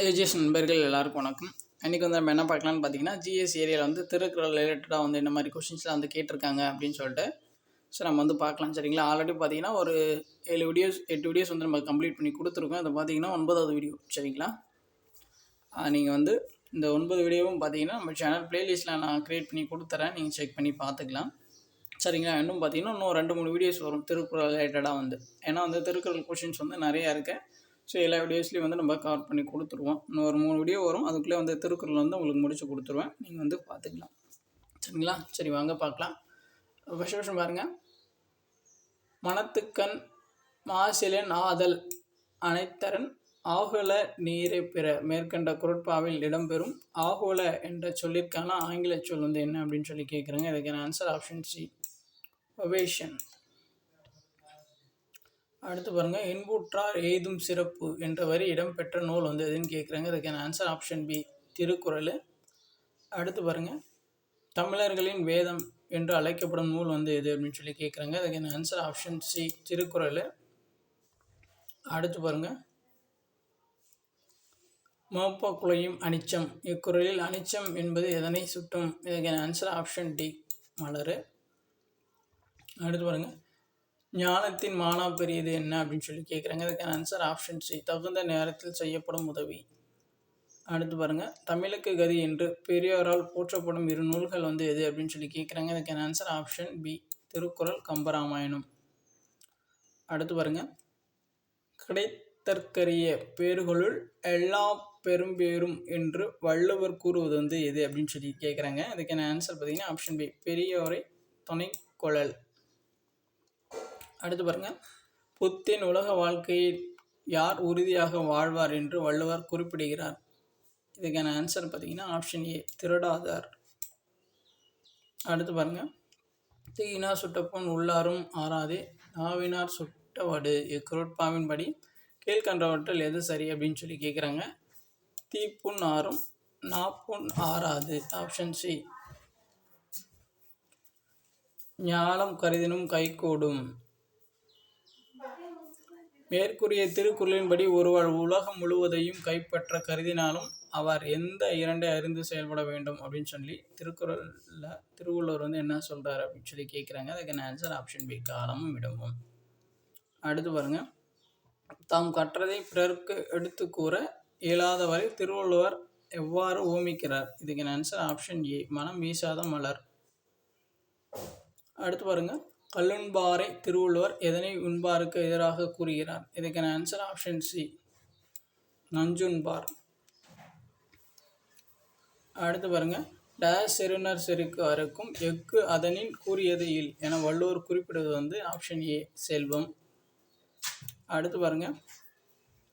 Education நண்பர்கள் எல்லாருக்கும் வணக்கம். இன்றைக்கி வந்து நம்ம என்ன பார்க்கலான்னு பார்த்தீங்கன்னா, ஜிஎஸ் ஏரியாவில் வந்து திருக்குறள் ரிலேட்டடாக வந்து என்ன மாதிரி கொஷின்ஸ்லாம் வந்து கேட்டிருக்காங்க அப்படின்னு சொல்லிட்டு நம்ம வந்து பார்க்கலாம். சரிங்களா? ஆல்ரெடி பார்த்தீங்கன்னா ஒரு 7 வீடியோஸ் 8 வீடியோஸ் வந்து நம்ம கம்ப்ளீட் பண்ணி கொடுத்துருக்கோம். அதை பார்த்தீங்கன்னா 9வது வீடியோ. சரிங்களா? நீங்கள் வந்து இந்த 9 வீடியோவும் பார்த்தீங்கன்னா நம்ம சேனல் ப்ளேலிஸ்ட்டில் நான் க்ரியேட் பண்ணி கொடுத்துறேன். நீங்கள் செக் பண்ணி பார்த்துக்கலாம். சரிங்களா? இன்னும் பார்த்தீங்கன்னா இன்னும் 2-3 வீடியோஸ் வரும் திருக்குறள் ரிலேட்டடாக வந்து. ஏன்னா வந்து திருக்குறள் கொஷின்ஸ் வந்து நிறையா இருக்குது. ஸோ எல்லா வீடியோஸ்லேயும் வந்து நம்ம கவர் பண்ணி கொடுத்துருவோம். இன்னும் ஒரு 3 வீடியோ வரும். அதுக்குள்ளே வந்து திருக்குறள் வந்து உங்களுக்கு முடிச்சு கொடுத்துருவேன். நீங்கள் வந்து பார்த்துக்கலாம். சரிங்களா? சரி வாங்க பார்க்கலாம். ஃபர்ஸ்ட் கொஷின் பாருங்கள். மனத்துக்கண் மாசிலன் ஆதல் அனைத்தரன் ஆகுல நீரை பிற மேற்கண்ட குரட்பாவில் இடம்பெறும் ஆகுல என்ற சொல்லிற்கான ஆங்கில சொல் வந்து என்ன அப்படின்னு சொல்லி கேட்குறாங்க. இதுக்கான ஆன்சர் ஆப்ஷன் சி, ஒவேஷன். அடுத்து பாருங்கள். இன்புற்றார் எய்தும் சிறப்பு என்ற வரி இடம்பெற்ற நூல் வந்து எதுன்னு கேட்குறாங்க. அதுக்கான ஆன்சர் ஆப்ஷன் பி, திருக்குறள். அடுத்து பாருங்கள். தமிழர்களின் வேதம் என்று அழைக்கப்படும் நூல் வந்து எது அப்படின்னு சொல்லி கேட்குறாங்க. அதுக்கான ஆன்சர் ஆப்ஷன் சி, திருக்குறள். அடுத்து பாருங்கள். மோப்ப குலையும் அனிச்சம் இக்குறளில் அனிச்சம் என்பது எதனை சுட்டும். இதுக்கான ஆன்சர் ஆப்ஷன் டி, மலர். அடுத்து பாருங்கள். ஞானத்தின் மானா பெரியது என்ன அப்படின்னு சொல்லி கேட்குறாங்க. அதுக்கான ஆன்சர் ஆப்ஷன் சி, தகுந்த நேரத்தில் செய்யப்படும் உதவி. அடுத்து பாருங்கள். தமிழுக்கு கதி என்று பெரியோரால் போற்றப்படும் 2 நூல்கள் வந்து எது அப்படின்னு சொல்லி கேட்குறாங்க. அதுக்கான answer option B, Thirukkural, Kambaramayanam. அடுத்து பாருங்கள். கிடைத்தற்கரிய பேர்களுள் எல்லா பெரும்பேரும் என்று வள்ளுவர் கூறுவது வந்து எது அப்படின்னு சொல்லி கேட்குறாங்க. அதுக்கான ஆன்சர் பார்த்தீங்கன்னா ஆப்ஷன் பி, பெரியோரை துணைக்கொள்ளல். அடுத்து பாருங்கள். புத்தின் உலக வாழ்க்கையில் யார் உறுதியாக வாழ்வார் என்று வள்ளுவர் குறிப்பிடுகிறார். இதுக்கான ஆன்சர் பார்த்தீங்கன்னா ஆப்ஷன் ஏ, திருடாதார். அடுத்து பாருங்கள். தீயினார் சுட்டப்பொன் உள்ளாரும் ஆறாதே நாவினார் சுட்டவடு இக்குறட்பாவின்படி கீழ்கண்டவற்றில் எது சரி அப்படின்னு சொல்லி கேட்குறாங்க. தீப்புண் ஆறும் நாப்புண் ஆறாது. Option C. ஞானம் கருதினும் கைகூடும். மேற்கூறிய திருக்குறளின்படி ஒருவர் உலகம் முழுவதையும் கைப்பற்ற கருதினாலும் அவர் எந்த 2 அறிந்து செயல்பட வேண்டும் அப்படின்னு சொல்லி திருவள்ளுவர் வந்து என்ன சொல்கிறார் அப்படின்னு சொல்லி கேட்குறாங்க. அதுக்கான ஆன்சர் ஆப்ஷன் பி, காலமும் இடமும். அடுத்து பாருங்கள். தாம் கற்றதை பிறருக்கு எடுத்து கூற இயலாதவரை திருவள்ளுவர் எவ்வாறு ஓமிக்கிறார். இதுக்கான ஆன்சர் ஆப்ஷன் ஏ, மனம் வீசாத மலர். அடுத்து பாருங்கள். கல்லுண்பாரை திருவள்ளுவர் எதனை உண்பாருக்கு எதிராக கூறுகிறார். இதுக்கான ஆன்சர் ஆப்ஷன் சி, நஞ்சுண்பார். அடுத்து பாருங்கள். டேஸ் செருணர் செருக்கு அறுக்கும் எக்கு அதனின் கூறியது இல் என வள்ளுவர் குறிப்பிடுவது வந்து ஆப்ஷன் ஏ, செல்வம். அடுத்து பாருங்கள்.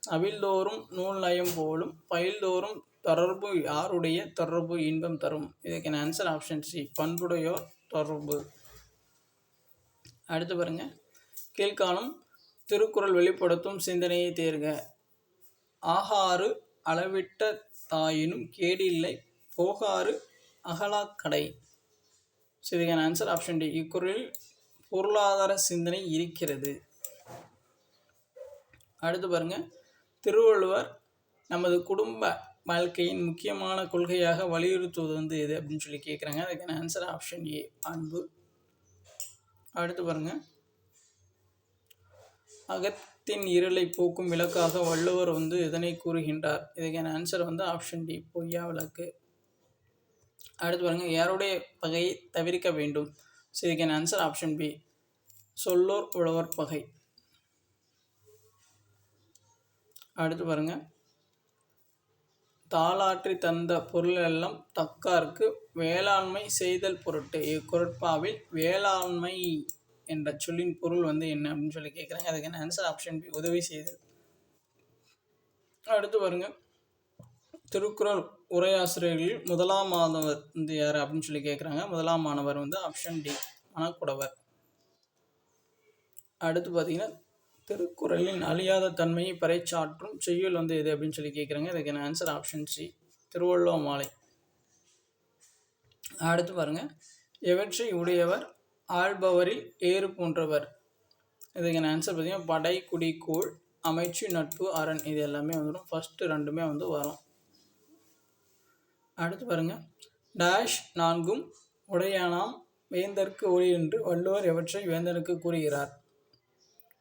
அவிழ்தோறும் நூல் நயம் போலும் பயில்தோறும் தொடர்பு யாருடைய தொடர்பு இன்பம் தரும். இதுக்கான ஆன்சர் ஆப்ஷன் சி, பண்புடையோர் தொடர்பு. அடுத்து பாருங்கள். கீழ்காணும் திருக்குறள் வெளிப்படுத்தும் சிந்தனையை தேர்க. ஆகாறு அளவிட்ட தாயினும் கேடு இல்லை போகாறு அகலாக்கடை. இதுக்கான ஆன்சர் ஆப்ஷன் டி, இக்குறளில் பொருளாதார சிந்தனை இருக்கிறது. அடுத்து பாருங்கள். திருவள்ளுவர் நமது குடும்ப வாழ்க்கையின் முக்கியமான கொள்கையாக வலியுறுத்துவது வந்து எது அப்படின்னு சொல்லி கேட்குறாங்க. அதுக்கான ஆன்சர் ஆப்ஷன் ஏ, அன்பு. அடுத்து பாருங்கள். அகத்தின் இருளை போக்கும் விளக்காக வள்ளுவர் வந்து எதனை கூறுகின்றார். இதுக்கான ஆன்சர் வந்து ஆப்ஷன் டி, பொய்யா விளக்கு. அடுத்து பாருங்கள். யாருடைய பகையை தவிர்க்க வேண்டும். இதுக்கான ஆன்சர் ஆப்ஷன் பி, சொல்லோர் உழவர் பகை. அடுத்து பாருங்கள். தாளாற்றி தந்த பொருளெல்லாம் தக்கார்க்கு வேளாண்மை செய்தல் பொருட்டு இக்குறட்பாவில் வேளாண்மை என்ற சொல்லின் பொருள் வந்து என்ன அப்படின்னு சொல்லி கேட்குறாங்க. அதுக்கான ஆன்சர் ஆப்ஷன் பி, உதவி செய்தல். அடுத்து பாருங்கள். திருக்குறள் உரையாசிரியர்களில் முதலாம் மாணவர் வந்து யார் அப்படின்னு சொல்லி கேட்குறாங்க. முதலாம் மாணவர் வந்து ஆப்ஷன் டி, மணக்குடவர். அடுத்து பார்த்தீங்கன்னா. திருக்குறளின் அழியாத தன்மையை பறைச்சாற்றும் செய்யுள் வந்து எது அப்படின்னு சொல்லி கேட்குறாங்க. இதுக்கான ஆன்சர் ஆப்ஷன் சி, திருவள்ளுவ மாலை. அடுத்து பாருங்கள். எவற்றை உடையவர் ஆள்பவரில் ஏறு போன்றவர். இதுக்கான ஆன்சர் பார்த்தீங்கன்னா படை குடி கோள் அமைச்சு, நட்பு, அரண் இது எல்லாமே வந்துடும். ஃபஸ்ட்டு 2மே வந்து வரும். அடுத்து பாருங்கள், டேஷ் 4ம் உடையானாம் வேந்தற்கு ஒளி என்று வள்ளுவர் எவற்றை வேந்தனுக்கு கூறுகிறார்?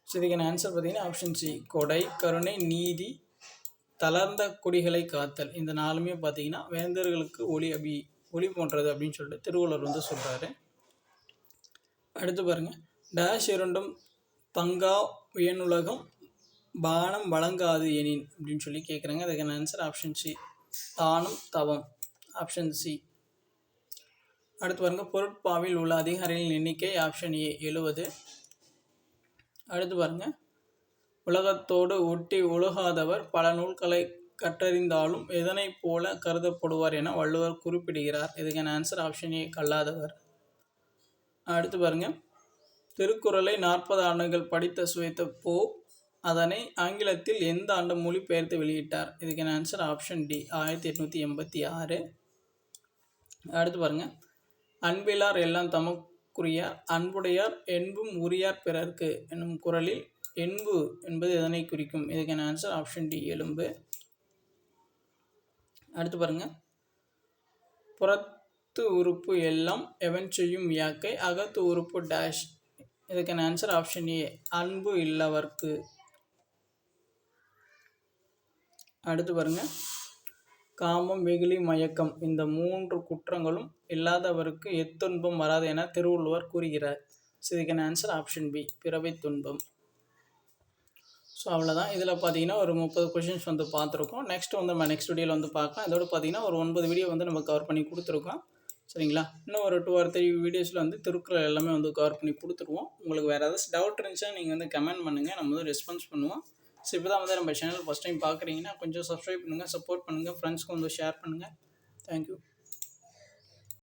ஸோ இதுக்கான ஆன்சர் பார்த்தீங்கன்னா ஆப்ஷன் சி, கொடை, கருணை, நீதி, தளர்ந்த குடிகளை காத்தல். இந்த 4மே பார்த்தீங்கன்னா வேந்தர்களுக்கு ஒளி போன்றது அப்படின்னு சொல்லிட்டு திருவள்ளுவர் வந்து சொல்கிறாரு. அடுத்து பாருங்கள், டேஷ் 2ம் தங்கா வியனுலகம் பானம் வழங்காது எனின் அப்படின்னு சொல்லி கேட்குறாங்க. அதுக்கான ஆன்சர் ஆப்ஷன் சி, தானம், தவம். Option C. அடுத்து பாருங்கள், பொருட்பாவில் உள்ள அதிகாரிகளின் எண்ணிக்கை ஆப்ஷன் ஏ 70. அடுத்து பாருங்கள், உலகத்தோடு ஒட்டி ஒழுகாதவர் பல நூல்களை கற்றறிந்தாலும் எதனைப் போல கருதப்படுவார் என வள்ளுவர் குறிப்பிடுகிறார்? இதுக்கான ஆன்சர் ஆப்ஷன் ஏ, கல்லாதவர். அடுத்து பாருங்கள், திருக்குறளை 40 ஆண்டுகள் படித்த சுவைத்த போ அதனை ஆங்கிலத்தில் எந்த ஆண்டு மொழிபெயர்த்து வெளியிட்டார்? இதுக்கான ஆன்சர் ஆப்ஷன் டி, 1886. அடுத்து பாருங்கள், அன்பிலார் எல்லாம் தமக்குரியார் அன்புடையார் என்பும் உரியார் பிறர்க்கு என்னும் குறளில் என்பு என்பது எதனை குறிக்கும்? இதுக்கான ஆன்சர் ஆப்ஷன் டி, எலும்பு. அடுத்து பாருங்கள், புறத்து உறுப்பு எல்லாம் எவன் செய்யும் யாக்கை அகத்து உறுப்பு டேஷ். இதுக்கான ஆன்சர் ஆப்ஷன் ஏ, அன்பு இல்லவர்க்கு. அடுத்து பாருங்கள், காமம், வெகுளி, மயக்கம் இந்த 3 குற்றங்களும் இல்லாதவருக்கு எத்துன்பம் வராது என திருவள்ளுவர் கூறுகிறார்? ஸோ இதுக்கான ஆன்சர் ஆப்ஷன் பி, பிறவை துன்பம். ஸோ அவ்வளோதான். இதில் பார்த்தீங்கன்னா ஒரு 30 கொஷின்ஸ் வந்து பார்த்துருக்கோம். நெக்ஸ்ட் வந்து நம்ம நெக்ஸ்ட் வீடியோவில் வந்து பார்க்கலாம். இதோட பார்த்தீங்கன்னா ஒரு 9 வீடியோ வந்து நம்ம கவர் பண்ணி கொடுத்துருக்கோம். சரிங்களா? இன்னும் ஒரு 2 or 3 வீடியோஸில் வந்து திருக்குறள் எல்லாமே வந்து கவர் பண்ணி கொடுத்துருவோம். உங்களுக்கு வேறு ஏதாச்சும் டவுட் இருந்துச்சுன்னா நீங்கள் வந்து கமெண்ட் பண்ணுங்கள், நம்ம வந்து ரெஸ்பான்ஸ் பண்ணுவோம். ஸோ இப்போ தான் வந்து நம்ம சேனல் ஃபஸ்ட் டைம் பார்க்குறீங்கன்னா கொஞ்சம் சப்ஸ்கிரைப் பண்ணுங்கள், சப்போர்ட் பண்ணுங்கள், ஃப்ரெண்ட்ஸ்க்கு வந்து ஷேர் பண்ணுங்கள். தேங்க்யூ.